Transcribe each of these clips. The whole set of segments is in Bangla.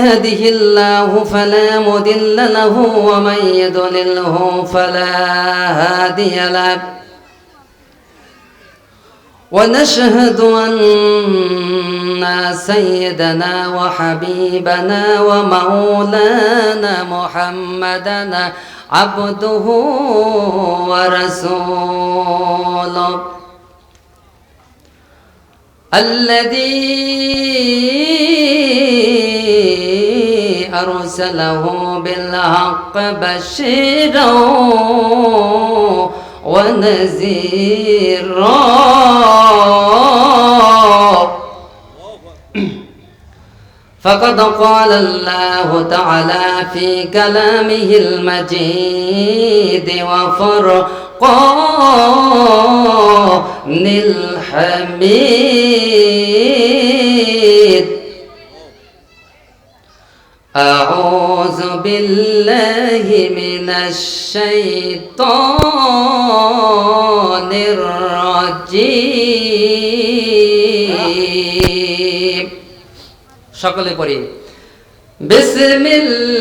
يهده الله فلا مضل له ومن يضلله فلا هادي له ونشهد أن سيدنا وحبيبنا ومولانا محمدا عبده ورسوله الذي أرسله بالحق بشيرا ونذيرا فقد قال الله تعالى في كلامه المجيد وفرقان الحميد أعوذ بالله من الشيطان الرجيم সকলে পড়ি বিসমিল্লাহির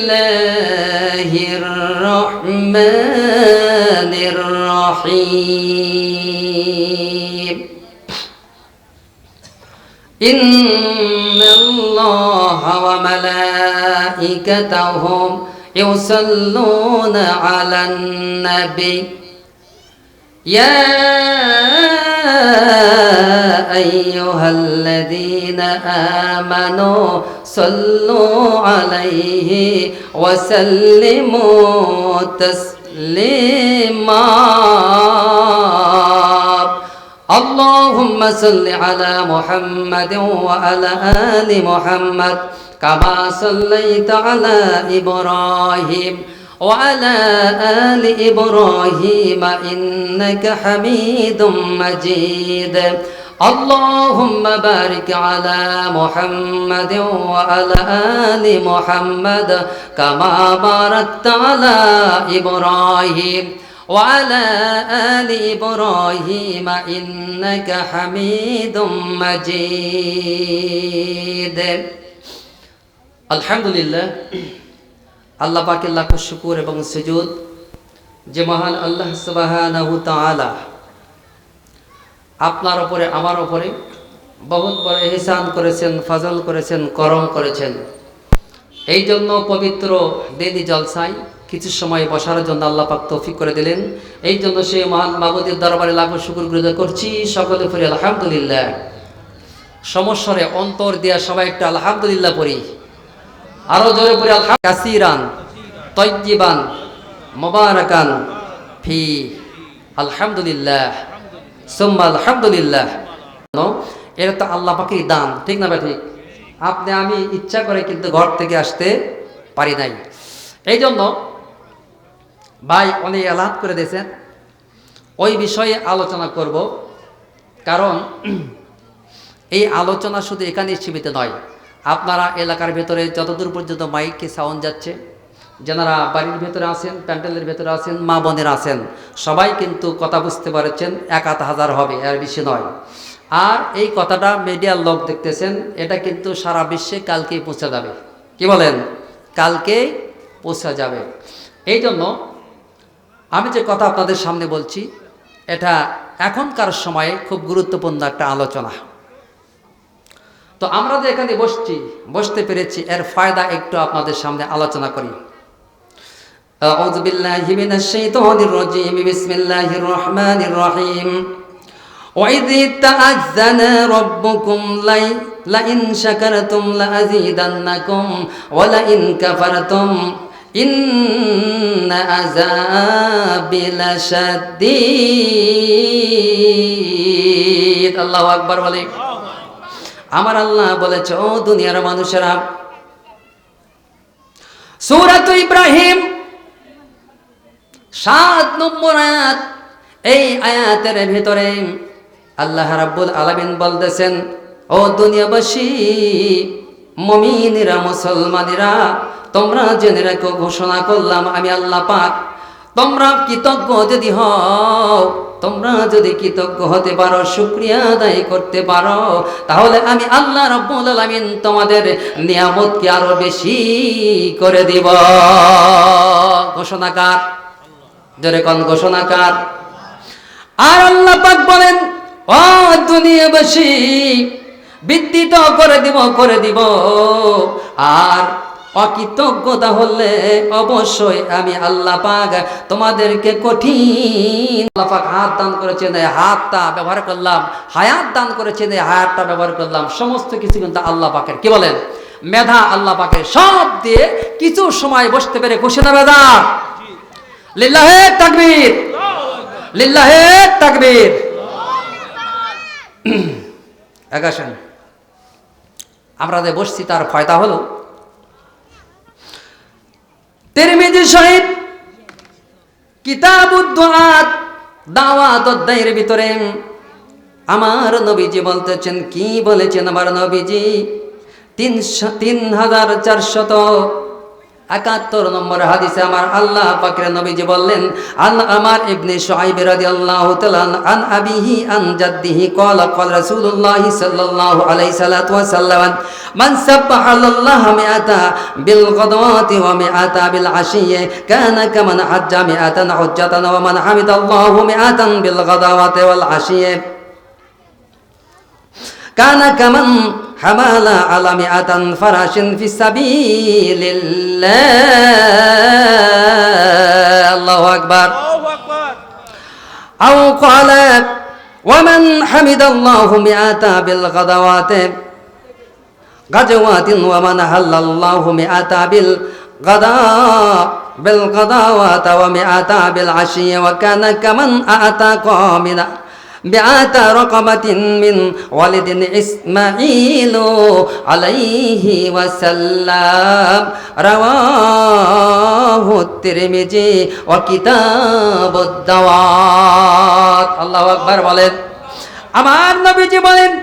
রহমানির রহিম ইন্নাল্লাহা ওয়া মালাইকাতাহু ইউসাল্লুনা আলান নাবী ইয়া আইয়ুহাল্লাযীনা আমানু সাল্লু আলাইহি ওয়া সাল্লিমু তাসলিমা اللهم صل على محمد وعلى آل محمد كما صليت على إبراهيم وعلى آل إبراهيم إنك حميد مجيد اللهم بارك على محمد وعلى آل محمد كما باركت على إبراهيم وعلى آل إبراهيم إنك حميد مجيد الحمد لله আল্লাহ পাকের লাখ শুকর এবং সুজুদ যে মহান আল্লাহ সুবহানাহু তাআলা আপনার উপরে আমার উপরে বহুত বড় ইহসান করেছেন, ফজল করেছেন, করম করেছেন। এই জন্য পবিত্র দিনী জলসায় কিছু সময় বসার জন্য আল্লাহ পাক তৌফিক করে দিলেন। এই জন্য সেই মহান মাবুদের দরবারে লাখ শুকর গুজার করছি। সকলে পড়ি আলহামদুলিল্লাহ। সমস্বরে অন্তর দিয়া সবাই একটা আলহামদুলিল্লাহ পড়ি, আরো জোরে পড়ি আলহামদুলিল্লাহ কাসীরান তাইয়্যিবান মুবারাকান ফি আলহামদুলিল্লাহ সুম্মা আলহামদুলিল্লাহ। এটা তো আল্লাহ পাকের দান, ঠিক না ভাই? ঠিক। আপনি আমি ইচ্ছা করে কিন্তু ঘর থেকে আসতে পারি নাই। এই জন্য ভাই অনেক এলাহাত করে দিয়েছেন, ওই বিষয়ে আলোচনা করব। কারণ এই আলোচনা শুধু এখানে সীমিত নয়, আপনারা এলাকার ভেতরে যতদূর পর্যন্ত মাইকে সাউন্ড যাচ্ছে, যারা বাড়ির ভেতরে আছেন, প্যান্ডেলের ভেতরে আছেন, মা বোনেরা আছেন, সবাই কিন্তু কথা বুঝতে পারছেন। 1000 হবে, এর বেশি নয়। আর এই কথাটা মিডিয়ার লোক দেখতেছেন, এটা কিন্তু সারা বিশ্বে কালকেই পৌঁছে যাবে। কি বলেন? কালকেই পৌঁছে যাবে। এই জন্য আমি যে কথা আপনাদের সামনে বলছি, এটা এখনকার সময়ে খুব গুরুত্বপূর্ণ একটা আলোচনা। তো আমরা যে এখানে বসতে পেরেছি, এর ফায়দা একটু আপনাদের সামনে আলোচনা করি। আউযু বিল্লাহি মিনাশ শাইতানির রাজীম, বিসমিল্লাহির রহমানির রহিম। وَإِذِ تَأَذَّنَ رَبُّكُمْ لَئِنْ شَكَرْتُمْ لَأَزِيدَنَّكُمْ وَلَئِنْ كَفَرْتُمْ إِنَّ عَذَابِي لَشَدِيدٌ। আল্লাহু আকবার বলে। আমার আল্লাহ বলেছে, ও দুনিয়ার মানুষেরা, সূরা ইব্রাহিম 7 নম্বর আয়াত। এই আয়াতের ভিতরে আল্লাহ রাব্বুল আলামিন বলতেছেন, ও দুনিয়াবাসী, মুমিনেরা, মুসলমানেরা, তোমরা জেনে রাখো, ঘোষণা করলাম আমি আল্লাহ পাক, তোমরা কৃতজ্ঞ যদি হও তোমরা যদি কৃতজ্ঞ হতে পারো, শুকরিয়া আদায় করতে পারো, তাহলে আমি আল্লাহ রাব্বুল আলামিন তোমাদের নিয়ামতকে আরো বেশি করে দিব। ঘোষণাকার, জোরে কোন ঘোষণাকার? আর আল্লাহ পাক বলেন, ও দুনিয়াবাসী, বৃদ্ধি তো করে দিব, আর অকৃতজ্ঞতা হলে অবশ্যই আমি আল্লাহ পাক তোমাদেরকে কঠিন। আল্লাহ পাক হাত দান করেছেন, হাতটা ব্যবহার করলাম, হায়াত দান করেছেন, হায়াতটা ব্যবহার করলাম, সমস্ত কিছু কিন্তু আল্লাহ পাকের। কি বলেন? মেধা আল্লাহ পাকের। সব দিয়ে কিছু সময় বসতে পেরে খুশি না মেধা? লিল্লাহে তাকবীর, লিল্লাহে তাকবীর। আগাছেন আমরা যে বসছি তার ফায়দা হলো, তিরমিজি শরীফ কিতাবুদ দুআত দাওয়াত অধ্যায়ের ভিতরে আমার নবীজি বলতেছেন, কি বলেছেন আমার নবীজি? 3471 নম্বর হাদিসে আমার আল্লাহ পাকের নবীজি বললেন, আন আমার ইবনে শুআইব রাদিয়াল্লাহু তাআলা আন আবিহি আন জাদ্দিহি ক্বালা ক্বালা রাসূলুল্লাহ সাল্লাল্লাহু আলাইহি সাল্লাতু ওয়া সাল্লাম, মান সাব্বাহা আল্লাহ মিআতা বিল গাদাওয়াতি ওয়া মিআতা বিল আশিয়্যি কানা কামান হাজ্জা মিআতান হুজ্জাতান ওয়া মান হামিদাল্লাহু মিআতান বিল গাদাওয়াতি ওয়াল আশিয়্যি কানা কামান হামালা আলা মিআতান ফারাশিন ফিস সাবিলিল্লাহ। আল্লাহু আকবার। আও ক্বালা ওয়া মান হামিদাল্লাহু মিআতা বিল গাদাওয়াতি গাজওয়াতিন ওয়া মান হাল্লাল্লাহু মিআতা বিল গাদাওয়াতি ওয়া মিআতা বিল আশিয়্যি ওয়া কানা কামান আতাকা মিনা বিআতা রাকাবাতিন মিন ওয়ালিদিন ইসমাঈল আলাইহি ওয়াসাল্লাম। রাওয়াহু তিরমিজি ওয়া কিতাবুদ দাওয়াত। আল্লাহু আকবার বলেন। আমার নবীজি বলেন,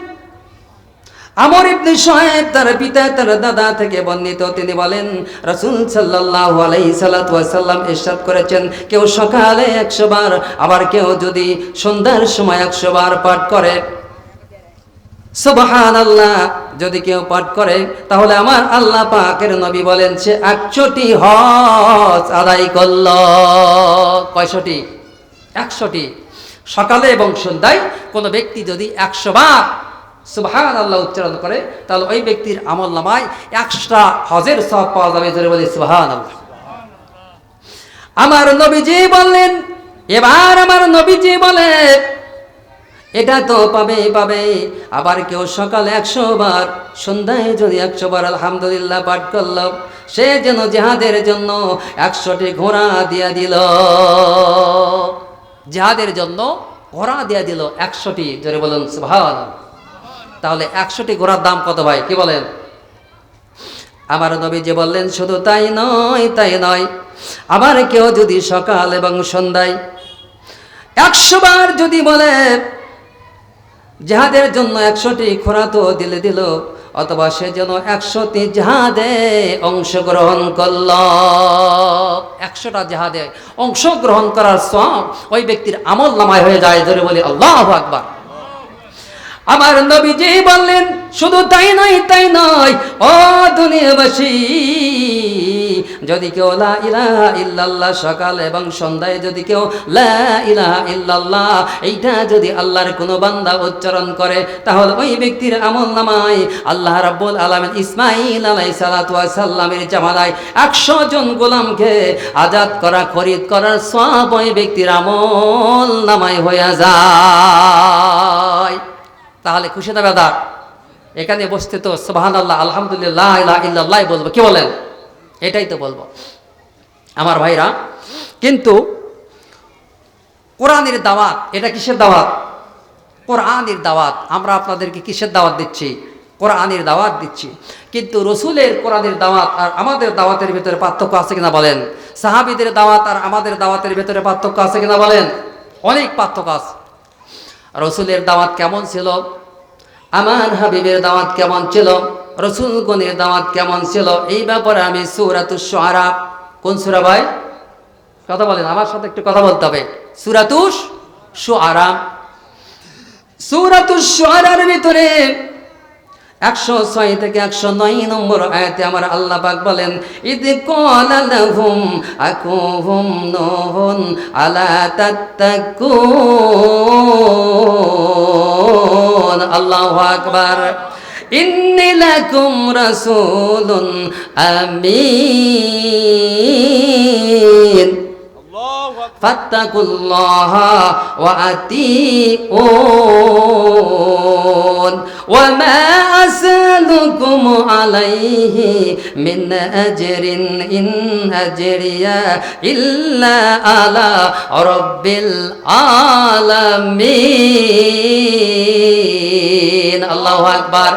আমর ইবনে শুআইব তার পিতা তার দাদা থেকে বর্ণিত, তিনি বলেন রাসূল সাল্লাল্লাহু আলাইহি সাল্লাতু ওয়া সাল্লাম ইরশাদ করেছেন, কেউ সকালে 100 বার, আবার কেউ যদি সন্ধ্যার সময় 100 বার পাঠ করে সুবহানাল্লাহ, যদি কেউ পাঠ করে, তাহলে আমার আল্লাহ পাকের নবী বলেন সে 100টি হজ আদায় করল। কয়শটি? 100টি। সকালে এবং সন্ধ্যায় কোনো ব্যক্তি যদি 100 বার সুবহানাল্লাহ উচ্চারণ করে, তাহলে ওই ব্যক্তির আমলনামায় 100টা হজের সওয়াব পাওয়া যাবে। জোরে বলি সুবহানাল্লাহ। আমার নবীজি বললেন, এবার আমার নবীজি বলে, এটা তো পাবে, আবার কেউ সকালে 100 বার, সন্ধ্যায় যদি 100 বার আলহামদুলিল্লাহ পাঠ করল, সে যেন জিহাদের জন্য 100টি ঘোড়া দিয়া দিল। জিহাদের জন্য ঘোড়া দিয়া দিল 100টি। জোরে বলুন সুবহানাল্লাহ। তাহলে 100টি ঘোড়ার দাম কত ভাই? কি বলেন? আমার নবীজি বললেন, শুধু তাই নয়, আবার কেউ যদি সকাল এবং সন্ধ্যায় 100 বার যদি বলে, জিহাদের জন্য 100টি ঘোড়া তো দিল, অথবা সে যেন 100টি জিহাদে অংশগ্রহণ করল। 100টা জিহাদে অংশগ্রহণ করার সওয়াব ওই ব্যক্তির আমলনামায় হয়ে যায়। ধরে বলি আল্লাহু আকবার। আমার নবীজি বললেন, শুধু তাই নয়, ও দুনিয়াবাসী, যদি কেউ লা ইলাহা ইল্লাল্লাহ সকাল এবং সন্ধ্যায় যদি কেউ লা ইলাহা ইল্লাল্লাহ এইটা যদি আল্লাহর কোনো বান্দা উচ্চারণ করে, তাহলে ওই ব্যক্তির আমলনামায় আল্লাহ রাব্বুল আলামিন ইসমাঈল আলাইহিস সালাতু ওয়াস সালামের জামানায় 100 জন গোলামকে আজাদ করা, খরিদ করার সওয়াব ওই ব্যক্তির আমলনামায় হয়ে যায়। তাহলে খুশি না বেদার? এখানে বসতে তো সুবহানাল্লাহ আলহামদুলিল্লাহ লা ইলাহা ইল্লাল্লাহ বলবো। কি বলেন? এটাই তো বলবো আমার ভাইরা। কিন্তু কোরআনের দাওয়াত, এটা কিসের দাওয়াত? কোরআনের দাওয়াত। আমরা আপনাদেরকে কিসের দাওয়াত দিচ্ছি? কোরআনের দাওয়াত দিচ্ছি। কিন্তু রসুলের কোরআনের দাওয়াত আর আমাদের দাওয়াতের ভিতরে পার্থক্য আছে কিনা বলেন? সাহাবীদের দাওয়াত আর আমাদের দাওয়াতের ভিতরে পার্থক্য আছে কিনা বলেন? অনেক পার্থক্য আছে। রসুলের দাওয়াত কেমন ছিল, আমার হাবিবের দাওয়াত কেমন ছিল, রসুলগণের দাওয়াত কেমন ছিল, এই ব্যাপারে আমি সূরাতুশ শুআরা, কোন সূরা ভাই? কথা বলেন, আমার সাথে একটু কথা বলতে হবে। সূরাতুশ শুআরা, সূরাতুশ শুআরার ভিতরে 106 থেকে 109 নম্বর আয়াতে আমার আল্লাহ পাক বলেন, ইদ ক্বালা লাহুম আকুহুম নূহুন আলা তাত্তাকুন। আল্লাহু আকবার। ইন্নী লাকুম রাসূলুন আমিন ফাত্তাকুল্লাহা ওয়া আতিউন ওয়া মা আসআলুকুম আলাইহি মিন আজরিন ইন আজরিয়া ইল্লা আলা রাব্বিল আলামিন। আল্লাহু আকবার।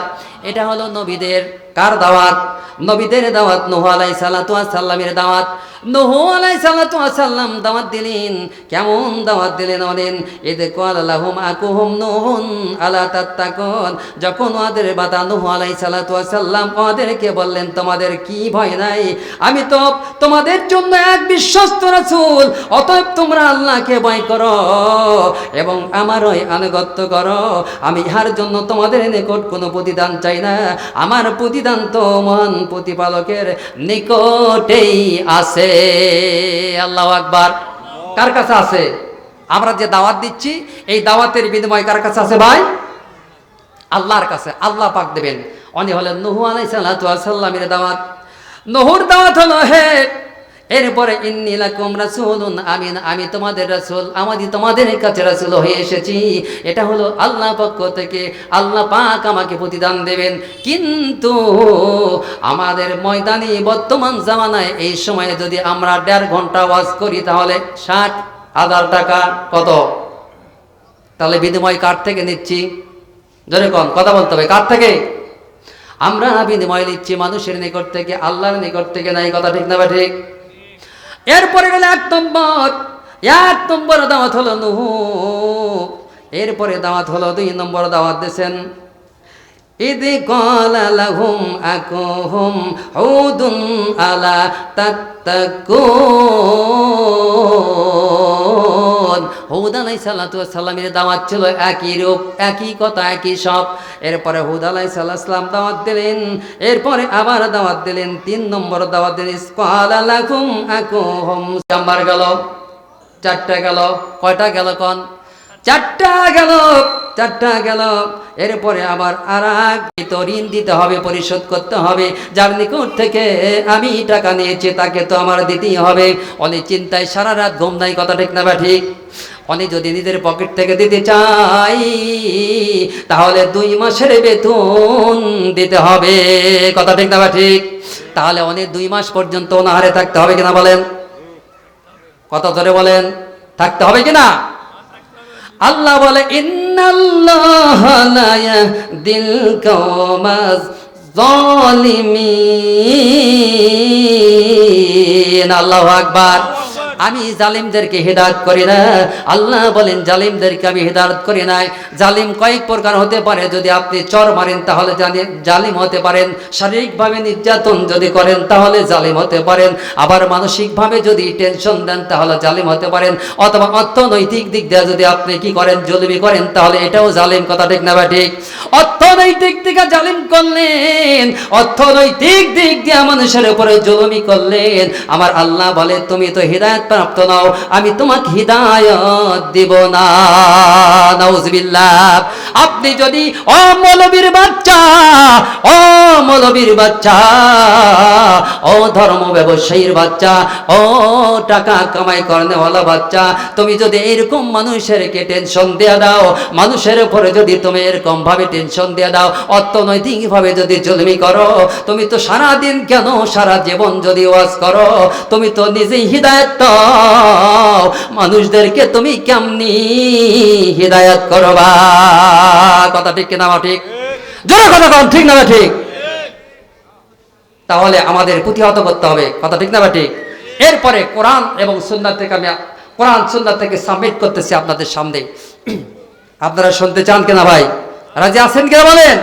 এটা হলো নবীদের কার দাওয়াত? নবীদের দাওয়াত, নূহ আলাইহিস সালাতু ওয়াস সালামের দাওয়াত। নূহ আলাইহিস সালাতু ওয়াস সালাম দাওয়াত দিলেন। কেমন দাওয়াত দিলেন বলেন? ইদ ক্বালা লাহুম আকুহুম নূহুন আলা তাত্তাকুন। যখন ওদের বাবা নূহ আলাইহিস সালাতু ওয়াস সালাম ওদেরকে বললেন, তোমাদের কি ভয় নাই? আমি তো তোমাদের জন্য এক বিশ্বস্ত রাসূল, অতএব তোমরা আল্লাহকে ভয় করো এবং আমারই আনুগত্য করো। আমি ইহার জন্য তোমাদের নিকট কোনো প্রতিদান চাই না। আমার প্রতিদান তো মহান প্রতিপালকের নিকটেই আছে। আল্লাহু আকবার। কার কাছে আছে? আমরা যে দাওয়াত দিচ্ছি এই দাওয়াতের বিনিময় কার কাছে আছে ভাই? আল্লাহর কাছে। আল্লাহ পাক দেবেন। উনি হলেন নূহ আলাইহিস সালাতু ওয়াস সালামের দাওয়াত। নূহর দাওয়াত হলো হে, এরপরে ইন্নী লাকুম রাসূলুন আমিন, আমি তোমাদের রাসূল, আমি তোমাদের কাছে রাসূল হয়ে এসেছি। এটা হলো আল্লাহ পক্ষ থেকে। আল্লাহ পাক আমাকে প্রতিদান দেবেন। কিন্তু আমাদের ময়দানি বর্তমান জামানায় এই সময়ে যদি আমরা 1.5 ঘন্টা ওয়াজ করি তাহলে 60,000 টাকা। কত? তাহলে বিনিময় কার থেকে নিচ্ছি? জোরে কোন, কথা বলতে হবে। কার থেকে? আমরা বিনিময় নিচ্ছি মানুষের নিকট থেকে, আল্লাহর নিকট থেকে নাই। কথা ঠিক না বা ঠিক? এরপরে গেলে 1 নম্বর দাওয়াত হলো নূহ। এরপরে দাওয়াত হলো 2 নম্বর দাওয়াত দিয়েছেন, ইদ ক্বালা লাহুম আকুহুম হুদুন আলা তাত্তাকুন। হুদ আলাইহিস সালাতু ওয়াস সালামের দাওয়াত ছিল একই রূপ, একই কথা, একই সব। এরপরে হুদ আলাইহিস সালাম দাওয়াত দিলেন, এরপরে আবার দাওয়াত দিলেন। 3 নম্বর দাওয়াত দিলেন, ইদ ক্বালা লাহুম আকুহুম। নাম্বার গেল, 4টা গেল। কয়টা গেল কোন? 4টা গেল, 4টা গেল। এরপরে আবার আরেক ঋণ দিতে হবে, পরিশোধ করতে হবে। যার নিকট থেকে আমি টাকা নিয়েছি তাকে তো আমার দিতেই হবে। অনেক চিন্তায় সারা রাত ঘুম নাই। কথা ঠিক না বা ঠিক? অনেক যদি নিজের পকেট থেকে দিতে চাই তাহলে 2 মাসের বেতন দিতে হবে। কথা ঠিক না বা ঠিক? তাহলে অনেক 2 মাস পর্যন্ত অনাহারে থাকতে হবে কিনা বলেন? কথা ধরে বলেন, থাকতে হবে কিনা? আল্লাহ বলে, ইন্নাল্লাহা লা ইয়াহদিল কওমাজ যালিমিন। আল্লাহু আকবার। আমি জালিমদেরকে হেদায়েত করি না। আল্লাহ বলেন জালিমদেরকে আমি হেদায়েত করি না। জালিম কয়েক প্রকার হতে পারে। যদি আপনি চর মারেন তাহলে জালিম হতে পারেন, শারীরিকভাবে নির্যাতন যদি করেন তাহলে জালিম হতে পারেন, আবার মানসিকভাবে যদি টেনশন দেন তাহলে জালিম হতে পারেন, অথবা অর্থনৈতিক দিক দিয়ে যদি আপনি কি করেন, জুলুমি করেন, তাহলে এটাও জালিম। কথা ঠিক না বা ঠিক? অর্থনৈতিক দিকে জালিম করলেন, অর্থনৈতিক দিক দিয়ে মানুষের উপরে জুলুমি করলেন, আমার আল্লাহ বলে তুমি তো হিদায়াত প্রাপ্ত নাও, আমি তোমাকে হিদায়াত দিব না। নাউজুবিল্লাহ। আপনি যদি মৌলবীর বাচ্চা, ও ধর্ম ব্যবসায়ীর বাচ্চা, ও টাকা কামাই করনেওয়ালা বাচ্চা, তুমি যদি এরকম মানুষেরকে টেনশন দেয়া দাও, মানুষের উপরে যদি তুমি এরকম ভাবে টেনশন দেয়া দাও, অর্থনৈতিক ভাবে যদি জুলুমি করো, তুমি তো সারাদিন কেন সারা জীবন যদি ওয়াজ করো, তুমি তো নিজেই হিদায়াত দাও, মানুষদেরকে তুমি কেমনি হিদায়াত করবা? কথা ঠিক কিনা? ঠিক জোরে কথা কন, ঠিক না ঠিক? তাহলে আমাদের প্রতিহত করতে হবে। কথা ঠিক না ঠিক? এরপরে কোরআন এবং সুন্নাত থেকে আমি কোরআন সুন্নাত থেকে সাবমিট করতেছি আপনাদের সামনে। আপনারা শুনতে চান কিনা ভাই? রাজি আছেন কিনা বলেন?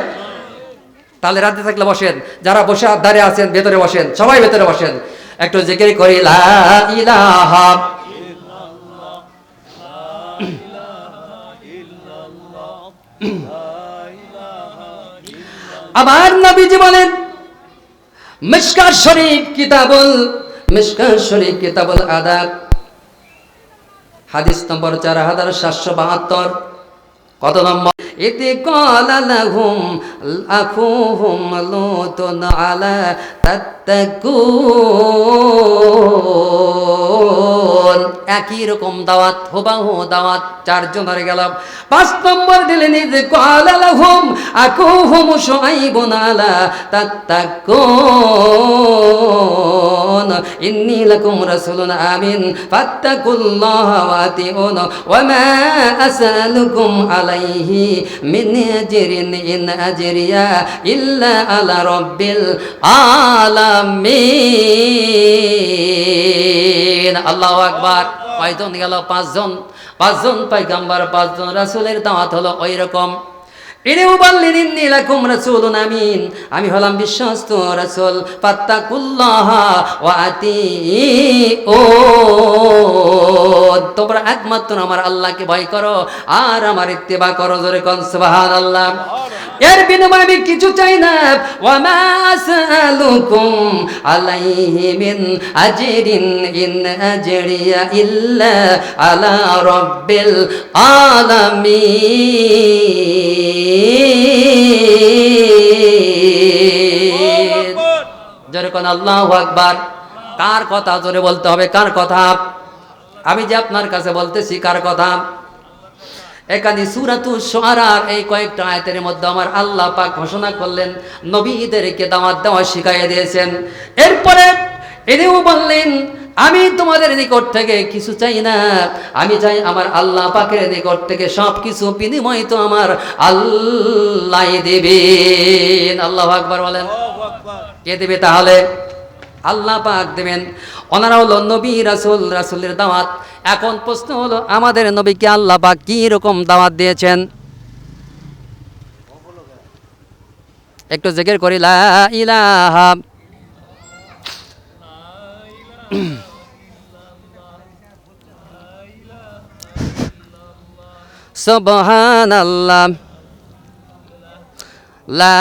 তাহলে রাজি থাকলে বসেন, যারা বসে ধারে আছেন ভেতরে বসেন, সবাই ভেতরে বসেন, একটু জিকির করি লা ইলাহা আবার নবীজি বলেন মিশকাত শরীফ কিতাবুল আদাব হাদিস নম্বর 4772 কত নম্বর? ইতি ক্বালা লাহুম আখুহুম লুতুন আলা তাত্তাকুন। একই রকম দাওয়াত, হুবাহু দাওয়াত, চারজনের গেলাম। 5 নম্বর দিলেন ইতি ক্বালা লাহুম আখুহুম শুআইবুন আলা তাত্তাকুন ইন্নী লাকুম রাসূলুন আমিন ফাত্তাকুল্লাহা ওয়া আতিউন ওয়া মা আসআলুকুম আলাইহি মিন আজরিন ইন আজরিয়া ইল্লা আলা রাব্বিল আলামিন। আল্লাহু আকবার। কয়জন গেল? 5 জন। 5 জন পয়গম্বর, 5 জন রাসূলের দাওয়াত হলো ওই রকম। ইন্নী লাকুম রাসূলুন আমিন, আমি হলাম বিশ্বস্ত রাসূল। ফাত্তাকুল্লাহা ওয়া আতিউন, তোমরা একমাত্র আমার আল্লাহকে ভয় করো আর আমার ইত্তেবা করো। জোরে কোন সুবহানাল্লাহ। এর বিনিময়ে আমি কিছু চাই না। ওয়া মা আসআলুকুম আলাইহি মিন আজরিন ইন আজরিয়া ইল্লা আলা রাব্বিল আলামিন। জোরে কোন আল্লাহু আকবার। কার কথা জোরে বলতে হবে? কার কথা? আমি যে আপনার কাছে বলতেছি কার কথা? এখানে সূরাতুশ শুআরার এই কয়েকটা আয়াতের মধ্যে আমার আল্লাহ পাক ঘোষণা করলেন নবীদেরকে দাওয়াত দেওয়া শিখাইয়া দিয়েছেন। এরপরে এনেও বললেন আমি তোমাদের নিকট থেকে কিছু চাই না, আমি চাই আমার আল্লাহ পাকের নিকট থেকে সব কিছু বিনিময় তো আমার আল্লাহ দেবেন। আল্লাহু আকবার বলেন। কে দেবে তাহলে? আল্লাহ পাক দেবেন। ওনারা হলো নবী রাসূল, রাসূলের দাওয়াত। এখন প্রশ্ন হলো আমাদের নবীকে আল্লাহ পাক কি রকম দাওয়াত দিয়েছেন? একটু জিকির করি লা ইলাহা সুবহানাল্লাহ লা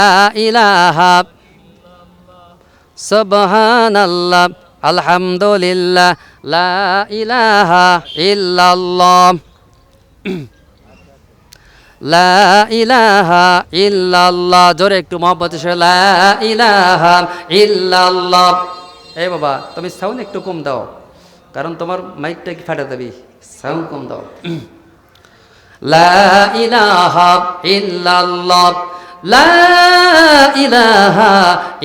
ইলাহা সুবহানাল্লাহ আলহামদুলিল্লাহ লা ইলাহা ইল্লাল্লাহ লা ইলাহা ইল্লাল্লাহ। জোরে একটু মহব্বতের সাথে লা ইলাহা ইল্লাল্লাহ। এই বাবা তুমি সাউন্ড একটু কম দাও, কারণ তোমার মাইকটা কি ফাটা দেবি। সাউন্ড কম দাও। লা ইলাহা ইল্লাল্লাহ লা ইলাহা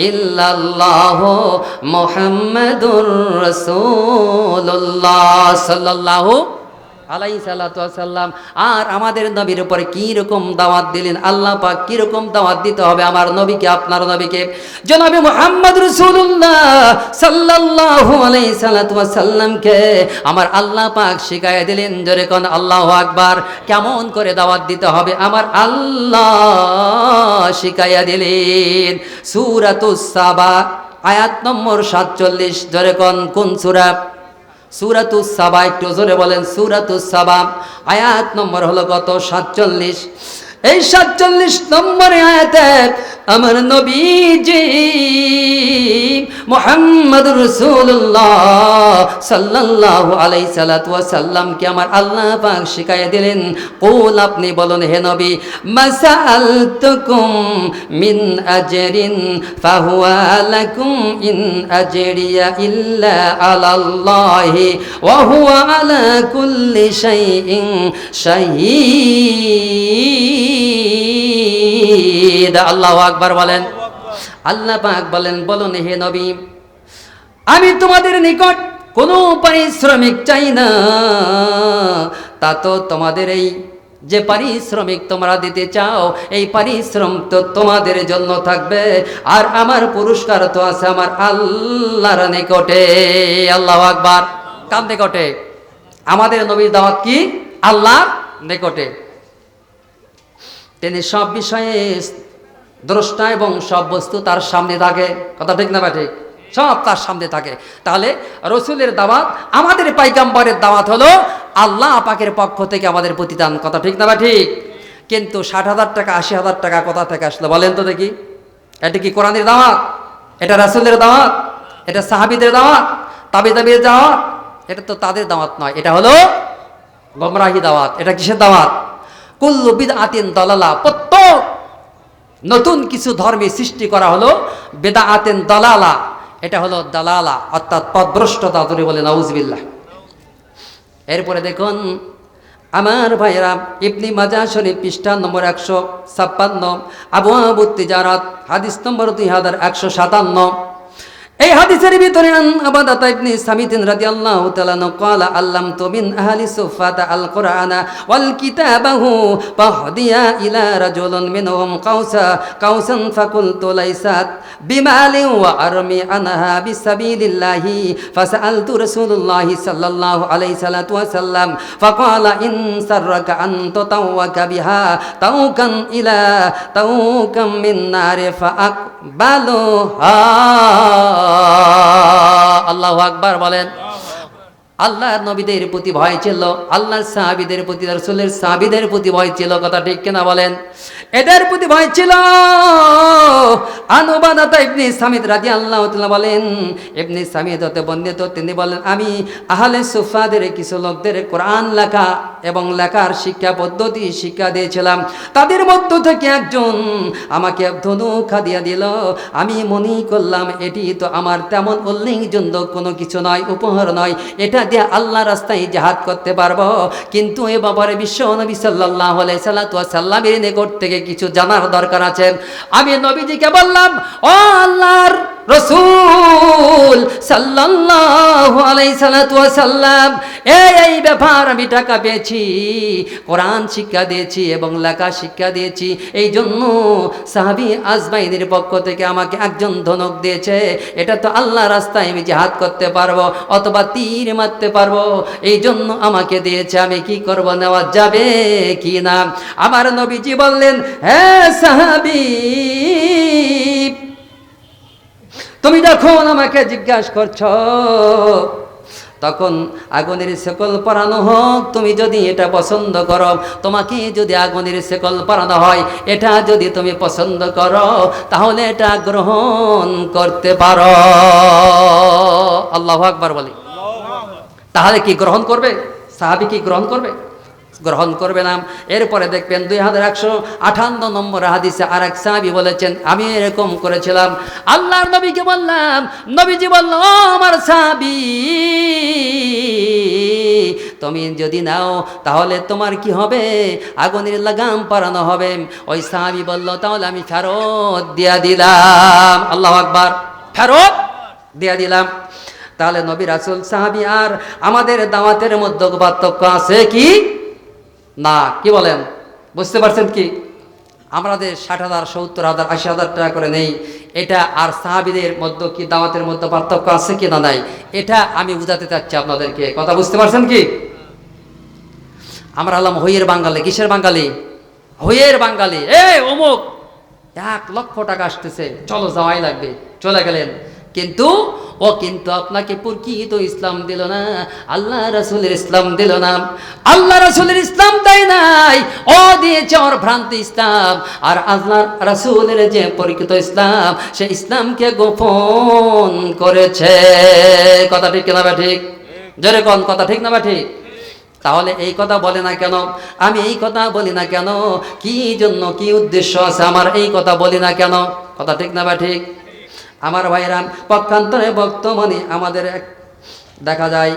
ইল্লাল্লাহ মুহাম্মাদুর রাসূলুল্লাহ সাল্লাল্লাহু আলাইহি সাল্লাতু ওয়াসাল্লাম। আর আমাদের নবীর উপরে কি রকম দাওয়াত দিলেন আল্লাহ পাক? কি রকম দাওয়াত দিতে হবে আমার নবীকে, আপনার নবীকে? জনাবে মুহাম্মদ রাসূলুল্লাহ সাল্লাল্লাহু আলাইহি সাল্লাতু ওয়াসাল্লামকে আমার আল্লাহ পাক শিখাইয়া দিলেন। জোরে কোন আল্লাহু আকবার। কেমন করে দাওয়াত দিতে হবে আমার আল্লাহ শিখাইয়া দিলেন। সূরাতুস সাবা আয়াত নম্বর 47। জোরে কোন সূরা? সূরাতুস সাবা। একটু জোরে বলেন। সূরাতুস সাবা আয়াত নম্বর হলো কত? 47। এই 47 নম্বর আয়াতে আমার নবীজি মুহাম্মদুর রাসূলুল্লাহ সাল্লাল্লাহু আলাইহি সাল্লাতু ওয়াসাল্লামকে আমার আল্লাহ পাক শিখাইয়া দিলেন। কুল, আপনি বলুন হে নবী, মাসালতুকুম মিন আজরিন ফাহুয়া লাকুম ইন আজরিয়া ইল্লা আলাল্লাহি ওয়া হুয়া আলা কুল্লি শাইইন শাহীদ। আল্লাহু আকবার বলেন। আল্লাহ পাক বলেন বলুন হে নবী, আমি তোমাদের নিকট কোনো পারিশ্রমিক চাই না। তা তো তোমাদের এই যে পারিশ্রমিক তোমরা দিতে চাও, এই পারিশ্রম তো তোমাদের জন্য থাকবে, আর আমার পুরস্কার তো আছে আমার আল্লাহর নিকটে। আল্লাহু আকবার। কার নিকটে? আমাদের নবীর দাওয়াত কি? আল্লাহর নিকটে। তিনি সব বিষয়ে দ্রষ্টা এবং সব বস্তু তার সামনে থাকে। কথা ঠিক না বা ঠিক? সব তার সামনে থাকে। তাহলে রসুলের দাওয়াত, আমাদের পয়গম্বরের দাওয়াত হলো আল্লাহ পাকের পক্ষ থেকে আমাদের প্রতিদান। কথা ঠিক না বা ঠিক? কিন্তু 60,000 টাকা 80,000 টাকা কোথা থেকে আসলো বলেন তো দেখি? এটা কি কোরআনের দাওয়াত? এটা রাসূলের দাওয়াত? এটা সাহাবীদের দাওয়াত? তাবিদের দাওয়াত? এটা তো তাদের দাওয়াত নয়, এটা হলো গোমরাহি দাওয়াত। এটা কিসের দাওয়াত? কুল্লু বিদআতিন দালালা, প্রত্যেক নতুন কিছু ধর্মে সৃষ্টি করা হলো বিদআতিন দালালা, এটা হলো দালালা অর্থাৎ পথভ্রষ্টতা। ধরে বলে নাউজুবিল্লাহ। এরপরে দেখুন আমার ভাইয়েরা, ইবনে মাজাহ শরীফ পৃষ্ঠা নম্বর 156, আবওয়াবুত তিজারাত হাদিস নম্বর 2157। এই হাদিসের ভিতরে আবাদাতা ইবনে সামিত রাদিয়াল্লাহু তাআলা ক্বালা আল্লামতু মিন আহলি সুফাতা আল কুরআনা ওয়াল কিতাবাহু ফাহদিয়া ইলা রাজুলিন মিনহুম কাউসান ফাকুলতু লাইসাত বিমালি ওয়া আরমি আনহা বিসাবিলিল্লাহি ফাসআলতু রাসূলুল্লাহি সাল্লাল্লাহু আলাইহি সাল্লাতু ওয়াসাল্লাম ফাকালা ইন সাররাকা আন তাতাওয়াকা বিহা তাওকাম মিন নারি ফাআকবালুহা। আল্লাহু আকবার বলেন। আল্লাহর নবীদের প্রতি ভয় ছিল, আল্লাহর সাহাবীদের প্রতি, রাসূলের সাহাবীদের প্রতি ভয় ছিল, কথা ঠিক কিনা বলেন? এদের প্রতি ভয় ছিল। আনুবাদাতা ইবনে সামিত রাদিয়াল্লাহু তাআলা বলেন, ইবনে সামিত হতে বর্ণিত, তিনি বলেন আমি আহলে সুফাদের কিছু লোকদের কোরআন লেখা এবং লেখার শিক্ষা পদ্ধতি শিক্ষা দিয়েছিলাম। তাদের মধ্য থেকে একজন আমাকে ধনুক হাদিয়া দিল। আমি মনে করলাম এটি তো আমার তেমন উল্লেখযোগ্য কোনো কিছু নয়, উপহার নয়, এটা দিয়ে আল্লাহ রাস্তায় জিহাদ করতে পারবো। কিন্তু এ ব্যাপারে বিশ্ব নবী সাল্লাল্লাহু আলাইহি সাল্লামের নিকট থেকে কিছু জানার দরকার আছে। আমি নবীজিকে বললাম, ও আল্লাহর রাসূল সাল্লাল্লাহু আলাইহি সাল্লাম, এই ব্যাপার আমি টাকা পেয়েছি, কোরআন শিক্ষা দিয়েছি এবং লেখা শিক্ষা দিয়েছি, এই জন্য সাহাবী আজমাইনের পক্ষ থেকে আমাকে একজন ধনুক দিয়েছে। এটা তো আল্লাহ রাস্তায় আমি জিহাদ করতে পারবো অথবা তীর মারতে পারবো, এই জন্য আমাকে দিয়েছে। আমি কি করব, নেওয়া যাবে কি না? আমার নবীজি বললেন, হ্যাঁ সাহাবী, তুমি যখন আমাকে জিজ্ঞাসা করছো তখন আগুনের শেকল পরানো হোক, তুমি যদি এটা পছন্দ করো, তোমাকে যদি আগুনের শেকল পরানো হয়, এটা যদি তুমি পছন্দ করো, তাহলে এটা গ্রহণ করতে পারো। আল্লাহু আকবার বলি। তাহলে কি গ্রহণ করবে? সাহাবী কি গ্রহণ করবে? গ্রহণ করবে না। এরপরে দেখবেন 2158 নম্বর হাদিসে আরেক সাহাবী বলেছেন, আমি এরকম করেছিলাম, আল্লাহর নবীকে বললাম, নবীজি বলল, ও আমার সাহাবী, তুমি যদি নাও তাহলে তোমার কি হবে? আগুনের লাগাম পরানো হবে। ওই সাহাবী বলল, তাহলে আমি ফেরত দিয়া দিলাম। আল্লাহু আকবার, ফেরত দিয়া দিলাম। তাহলে নবী, রাসূল, সাহাবী আর আমাদের দাওয়াতের মধ্যে পার্থক্য আছে কি না? কি বলেন? বুঝতে পারছেন কি? আমাদের 60,000, 70,000, 80,000 টাকা করে নেই, এটা আর সাহাবীদের মধ্যে কি দাওয়াতের মধ্যে পার্থক্য আছে কি না নাই? এটা আমি বুঝাতে চাচ্ছি আপনাদেরকে। কথা বুঝতে পারছেন কি? আমরা হলাম হইয়ের বাঙালি। কিসের বাঙালি? হইয়ের বাঙালি। অমুক 1 লক্ষ টাকা আসতেছে, চলো যাওয়াই লাগবে, চলে গেলেন। কিন্তু ও কিন্তু আপনাকে প্রকৃত ইসলাম দিল না, আল্লাহ রাসূলের ইসলাম দিল না। আল্লাহ রাসূলের ইসলাম দেয় নাই, ও দিয়েছে ওর ভ্রান্ত ইসলাম। আর আল্লাহ রাসূলের যে প্রকৃত ইসলাম, সে ইসলামকে গোপন করেছে। কথা ঠিক না বা ঠিক? জোরে কোন, কথা ঠিক না বা ঠিক? তাহলে এই কথা বলে না কেন? আমি এই কথা বলি না কেন? কি জন্য, কি উদ্দেশ্য আছে আমার এই কথা বলি না কেন? কথা ঠিক না বা ঠিক? আমার ভাইরা, পক্ষান্তরে বর্তমানে আমাদের দেখা যায়,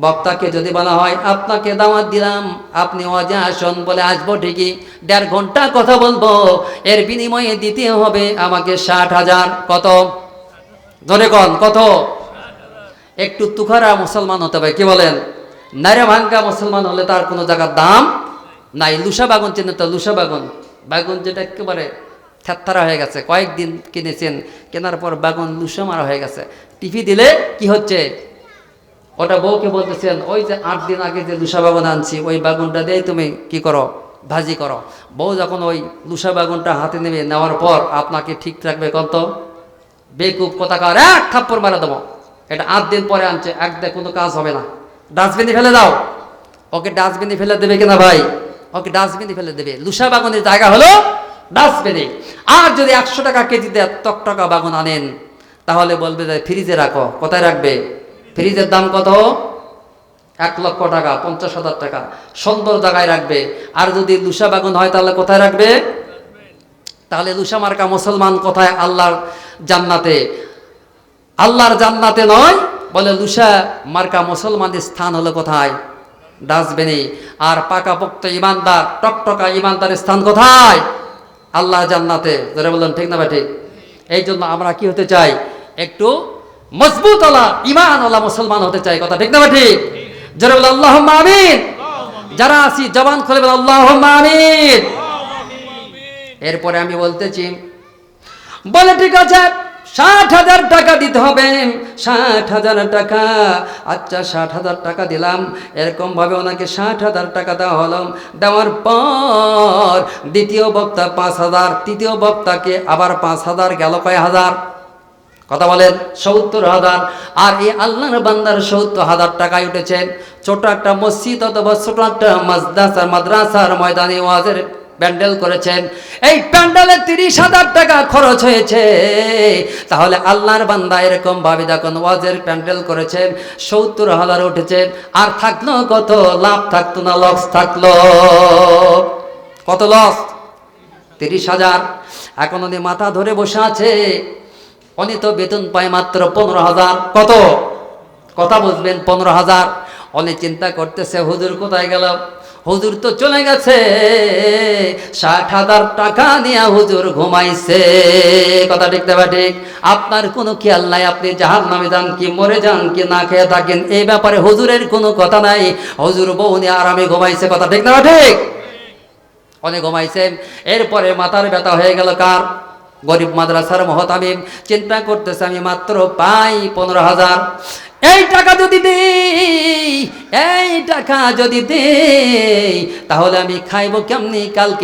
বক্তাকে যদি বলা হয় আপনাকে দাওয়াত দিলাম, আপনি ওয়াজে আসুন, বলে আসবো ঠিকই, 1.5 ঘন্টা কথা বলবো, এর বিনিময়ে দিতে হবে আমাকে 60,000। কত? ধরে কন, কত? একটু তুখারা মুসলমান হতে হবে। কি বলেন? নারে ভাঙ্গা মুসলমান হলে তার কোনো জায়গার দাম নাই। লুসা বাগুন চেনে তো? লুসা বাগুন, বাগুন যেটা একেবারে থ্যাত্তারা হয়ে গেছে, কয়েকদিন কিনেছেন, কেনার পর বাগুন লুসা মারা হয়ে গেছে। টিভি দিলে কি হচ্ছে, ওটা বউকে বলতেছেন, ওই যে 8 দিন আগে যে লুসা বাগুন আনছি, ওই বাগুনটা দিয়ে তুমি কি করো, ভাজি করো। বউ যখন ওই লুসা বাগুনটা হাতে নেবে, নেওয়ার পর আপনাকে ঠিক রাখবে কত? বেকুব কোথাকার, 1 থাপ্পড় মারা দেবো। এটা 8 দিন পরে আনছে, এক দেখ কোনো কাজ হবে না, ডাস্টবিনে ফেলে দাও। ওকে ডাস্টবিনে ফেলে দেবে কিনা ভাই? ওকে ডাস্টবিনে ফেলে দেবে। লুসা বাগানের জায়গা হলো ডাস্টবিনে। আর যদি 100 টাকা কেজিতে টকটকা বাগান আনেন, তাহলে বলবে যে ফ্রিজে রাখো। কোথায় রাখবে? ফ্রিজের দাম কত? 1,00,000 টাকা, 50,000 টাকা। সুন্দর জায়গায় রাখবে। আর যদি লুসা বাগান হয় তাহলে কোথায় রাখবে? তাহলে লুসা মার্কা মুসলমান কোথায়? আল্লাহর জান্নাতে। আল্লাহর জান্নাতে নয়, বলে লুসা মার্কা মুসলমানদের স্থান হলো কোথায়? ডাস্টবিনে। আর পাকাপোক্ত ইমানদার, টকটকা ইমানদারের স্থান কোথায়? আল্লাহ জান্নাতে। যারা বললেন ঠিক না বা ঠিক? এই জন্য আমরা কি হতে চাই? একটু মজবুত আলা ইমান আলা মুসলমান হতে চাই। কথা ঠিক না বা ঠিক? যারা বলে আল্লাহুম্মা আমিন। যারা আছি জবান খুলে বলে আল্লাহুম্মা আমিন। এরপরে আমি বলতেছি, বলে ঠিক আছে 60,000 টাকা দিতে হবে। 60,000 টাকা। আচ্ছা 60,000 টাকা দিলাম। এরকম ভাবে ওনাকে 60,000 টাকা দেওয়া হলো। দেওয়ার পর দ্বিতীয় বক্তা 5,000, তৃতীয় বক্তাকে আবার 5,000, গেল কয় হাজার? কথা বলেন, 70,000। আর এই আল্লাহর বান্দার 70,000 টাকায় উঠেছেন। ছোট একটা মসজিদ অথবা ছোট একটা মাদ্রাসার ময়দানে ওয়াজের প্যান্ডেল করেছেন। এই প্যান্ডেলে 30,000 টাকা খরচ হয়েছে। তাহলে আল্লাহর বান্দা এরকম ভাবে যখন ওয়াজের প্যান্ডেল করেছেন, 70,000 উঠেছেন। আর থাকলো কত? লাভ থাকতো না লস থাকলো? কত লস? 30,000। এখন উনি মাথা ধরে বসে আছে। উনি তো বেতন পায় মাত্র 15,000। কত? কথা বুঝবেন, 15,000। উনি চিন্তা করতেছে হুজুর কোথায় গেল? হুজুর তো চলে গেছে। 60,000 টাকা নিয়ে হুজুর ঘুমাইছে। কথা ঠিক না ঠিক? আপনার কোনো খেয়াল নাই, আপনি জাহান্নামে যান কি মরে যান কি না খেয়ে থাকেন, এই ব্যাপারে হুজুরের কোনো কথা নাই। হুজুর বউ নিয়ে আরামে ঘুমাইছে। কথা ঠিক না ঠিক? অনেক ঘুমাইছেন। এরপরে মাথার ব্যথা হয়ে গেল কার? গরিব মাদ্রাসার মহতামিম। চিন্তা করতেছে আমি মাত্র পাই 15,000। এই টাকা যদি দেই, এই টাকা যদি দেই, তাহলে আমি খাইব কেমনি কালকে?